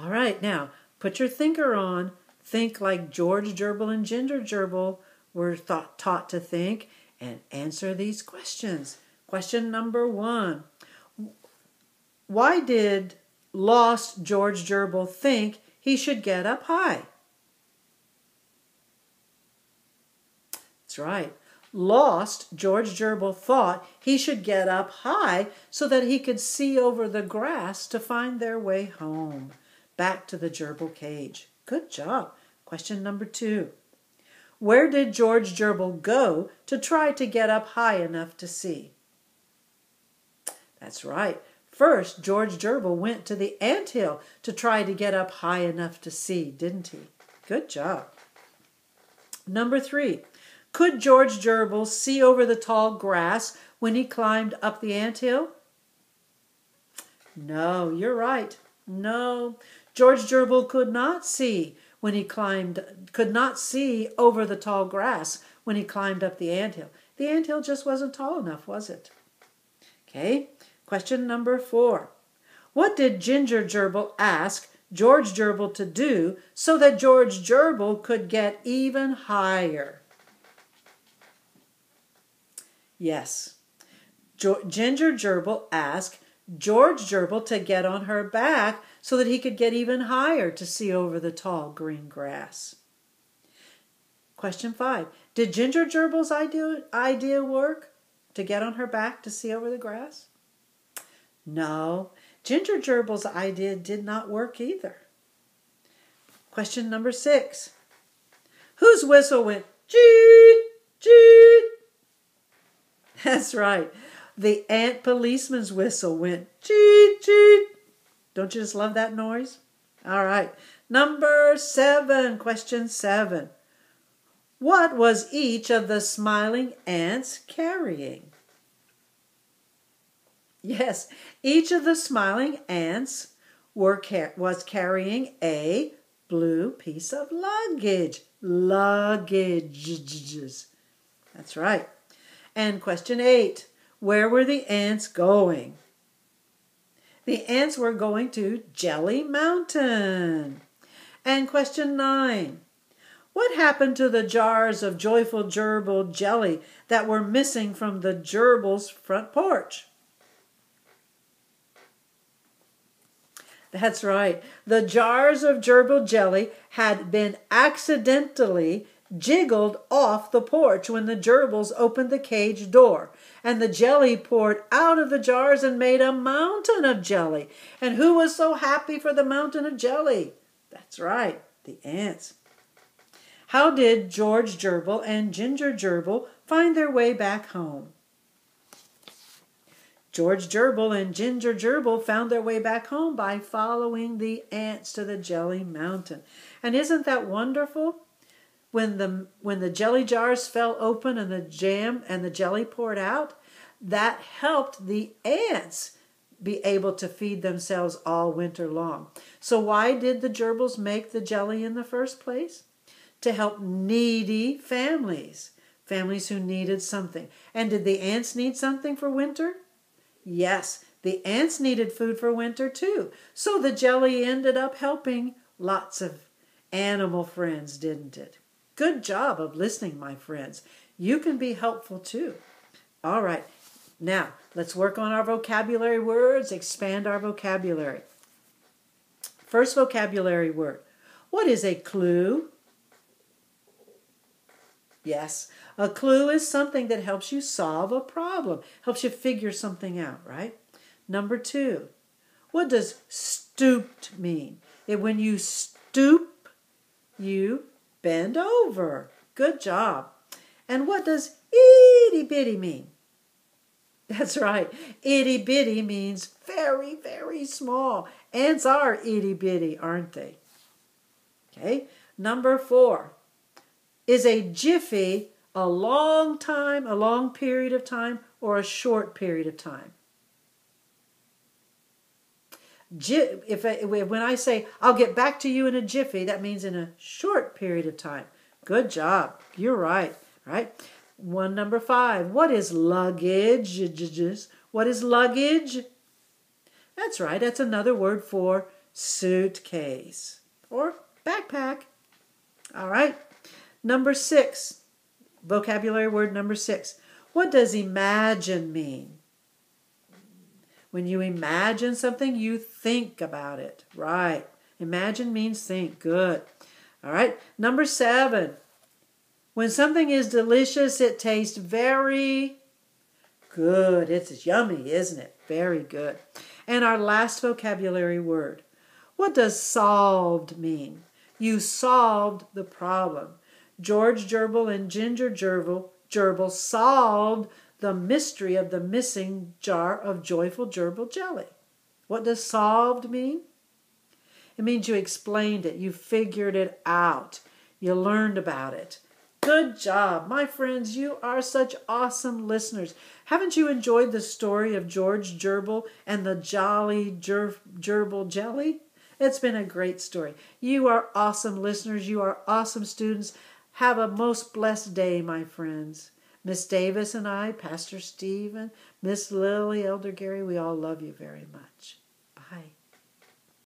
All right, now put your thinker on. Think like George Gerbil and Ginger Gerbil were taught to think, and answer these questions. Question number 1. Why did lost George Gerbil think he should get up high? That's right. Lost George Gerbil thought he should get up high so that he could see over the grass to find their way home, back to the gerbil cage. Good job. Question number 2. Where did George Gerbil go to try to get up high enough to see? That's right. First, George Gerbil went to the anthill to try to get up high enough to see, didn't he? Good job. Number 3. Could George Gerbil see over the tall grass when he climbed up the anthill? No, you're right. No, George Gerbil could not see over the tall grass when he climbed up the anthill. The anthill just wasn't tall enough, was it? Okay, question number 4. What did Ginger Gerbil ask George Gerbil to do so that George Gerbil could get even higher? Yes, Ginger Gerbil asked George Gerbil to get on her back so that he could get even higher to see over the tall green grass. Question 5. Did Ginger Gerbil's idea work to get on her back to see over the grass? No, Ginger Gerbil's idea did not work either. Question number 6. Whose whistle went cheet, cheet? That's right. The ant policeman's whistle went cheet, cheet. Don't you just love that noise? All right. Number 7, question 7. What was each of the smiling ants carrying? Yes, each of the smiling ants was carrying a blue piece of luggage. Luggages. That's right. And question 8, where were the ants going? The ants were going to Jelly Mountain. And question 9, what happened to the jars of joyful gerbil jelly that were missing from the gerbil's front porch? That's right. The jars of gerbil jelly had been accidentally jiggled off the porch when the gerbils opened the cage door, and the jelly poured out of the jars and made a mountain of jelly. And who was so happy for the mountain of jelly? That's right, the ants. How did George Gerbil and Ginger Gerbil find their way back home? George Gerbil and Ginger Gerbil found their way back home by following the ants to the Jelly Mountain. And isn't that wonderful? When the jelly jars fell open and the jam and the jelly poured out, that helped the ants be able to feed themselves all winter long. So why did the gerbils make the jelly in the first place? To help needy families, families who needed something. And did the ants need something for winter? Yes, the ants needed food for winter too. So the jelly ended up helping lots of animal friends, didn't it? Good job of listening, my friends. You can be helpful too. All right, now let's work on our vocabulary words, expand our vocabulary. First vocabulary word. What is a clue? Yes, a clue is something that helps you solve a problem, helps you figure something out, right? Number 2, what does stooped mean? When you stoop, you bend over. Good job. And what does itty bitty mean? That's right. Itty bitty means very, very small. Ants are itty bitty, aren't they? Okay. Number 4. Is a jiffy a long time, a long period of time, or a short period of time? When I say, I'll get back to you in a jiffy, that means in a short period of time. Good job. You're right. Right? Number 5. What is luggage? What is luggage? That's right. That's another word for suitcase or backpack. All right. Number 6, vocabulary word number 6. What does imagine mean? When you imagine something, you think about it. Right. Imagine means think. Good. All right. Number 7. When something is delicious, it tastes very good. It's yummy, isn't it? Very good. And our last vocabulary word. What does solved mean? You solved the problem. George Gerbil and Ginger Gerbil solved the mystery of the missing jar of joyful gerbil jelly. What does solved mean? It means you explained it. You figured it out. You learned about it. Good job. My friends, you are such awesome listeners. Haven't you enjoyed the story of George Gerbil and the jolly gerbil jelly? It's been a great story. You are awesome listeners. You are awesome students. Have a most blessed day, my friends. Miss Davis and I, Pastor Stephen, Miss Lily, Elder Gary, we all love you very much. Bye.